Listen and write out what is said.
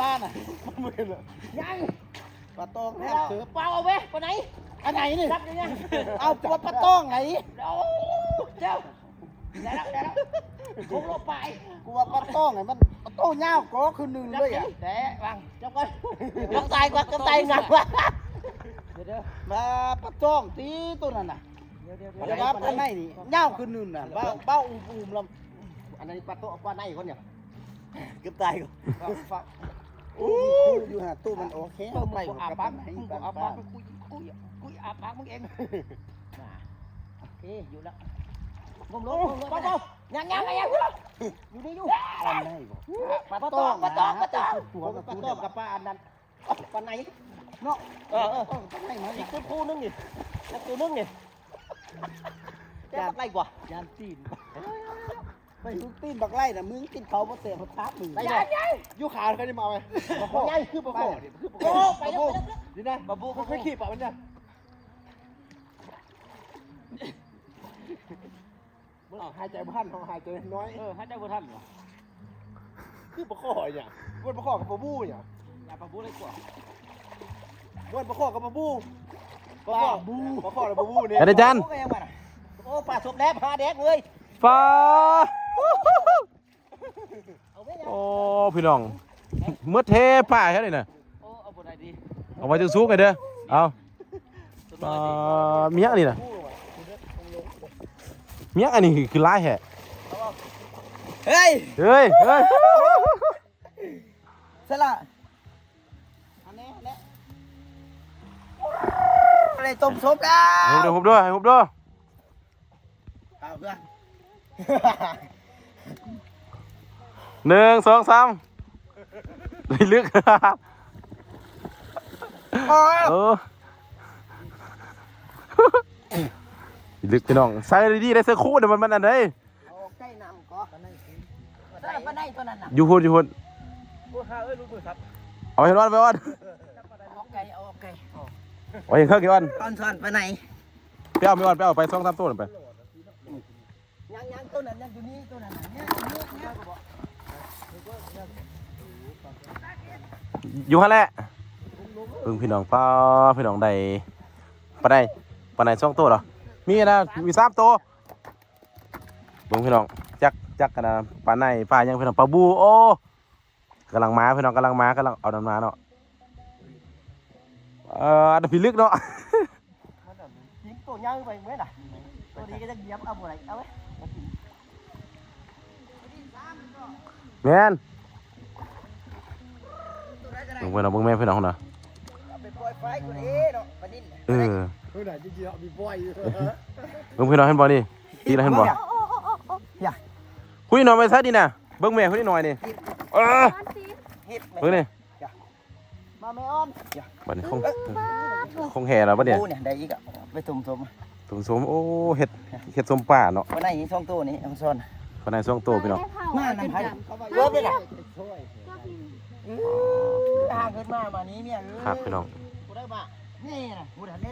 บ้านอ่ะมันมือเลยยังปลาตองแทบเสือ เปล่าเอาเว้ยไปไหน อันไหนนี่ รับยังไง เอาปลาตองไหน โอ้เจ้าได้แล้วคงลบไป กูว่าปลาตองไหนมันปลาตองยาวก็คือหนึ่งเลยอ่ะ แต่วางจับก่อนจับตายกว่าจับตายงับวะเดี๋ยว มาปลาตองตีตัวนั้นน่ะจะว่าปลาไหนนี่ยาวคือหนึ่งน่ะเบ้าอุ้มลำอันนี้ปลาโตปลาไหนคนเนี่ยเกือบตายก็อู้อยู่ฮะตู้มันโอเค มึง ไป อาบ ปลา น้ำ ไหน มึง ปลา อาบ ปลา น้ำกูอาบน้ำมึงเองโอเคอยู่แล้วงมลงยังอยู่นี่อยู่ ปลาไหนบ่ปลาตองตัวกับปลาตองกับปลาอันนั้นปลาไหนเนาะปลาไหนมัน อีกตัวนึงนี่ตัวนึงนี่แต่บักไรกว่าย านตีนไปทุกตีนบักไล่น่ะมึงกินเขาบ่เตะเขาทับมึง ได้ยัง อยู่ขาเขาจะมาไหมบักโคง่ายคือบักโคคือบักโค โอ้ไปแล้ว นี่นะบักโคเขาเคยขี่ปะมันเนี่ยมึงหายใจพันเขาหายใจน้อย ให้ได้บ่ทันเหรอ คือบักโคอย่างวันบักโคกับปะบูอย่าง อย่าปะบูเลยกว่า วันบักโคกับปะบูบักโคบักโคกับปะบูเนี่ย อาจารย์ โอ้ป่าสมแล้วพาแดกเลย ฟ้าโอ้พี่น้องเมื่อเทป่าแค่นี้นะ โอ้เอาบ่ได้ดี เอาไว้จะสู้กันเด้อเอาเมียอันนี้นะเมียอันนี้คือลายแห่ เฮ้ย เฮ้ยเฮ้ย สละอันนี้อะไรต้มซุปแล้ว ให้ผมด้วยให้ผมด้วย เอาเพื่อน 1 2 3ลึกเออลึกพี่น้องใส่ดีได้เสื้อคู่เดี๋ยวมันอันไหน เอาใกล้น้ำก็ ปะไหนตัวนั้นน่ะ อยู่หุ่นอยู่หุ่น โอ้ฮาเอ้ยรู้ครับ เอาไปวันไปวัน เอาไก่เอาไก่ เอาอย่างเครื่องกี่วัน ตอนสอนไปไหน ไปเอาไม่วันไปเอาไป2 3ตัวไป ยังตัวนั้นยังอยู่นี่ตัวนั้นเนี่ย อยู่ฮะแหละเพิ่งพี่น้องป้าพี่น้องใดปลาไหน2ตัวเหรอมีนะมี3ตัวเพิ่งพี่น้องจักกันนะปลาไหนปลายังพี่น้องปลาบูโอ้กำลังมาพี่น้องกำลังเอาน้ำมาเนาะอันนี้พี่ลึกเนาะ ยิงตัวยังไปไหมล่ะตัวนี้ก็จะเยี่ยมเอาบ่ได้เอาไว้ แมนเพิ่งพี่น้องเพิ่งแม่พี่น้องนะ ไปปล่อยไฟกูนี่เนาะปนิน เออ เฮ้ยไหนจริงๆมีบ่อยอยู่ เพิ่งพี่น้องเห็นบ่นี่ตีแล้วเห็นบ่คุยหน่อยไปซะดิน่ะเบิ่งแม่คุยหน่อยนี่เบิ่งนี่ มาไม่อ้อม บัดนี้คงแห่แล้วบัดเนี่ย กูเนี่ยได้อีกอ่ะไปตุ่ม ถุงสมโอ้เห็ดสมป่าเนาะ วันไหนช่องตู้นี้ช่องซอน ปลาไหน2ตัวพี่น้อง มาน้ำพันเยอะไปเลยห่างขึ้นมานี้เนี่ย ครับพี่น้อง กูได้มานี่นะกูได้เล่น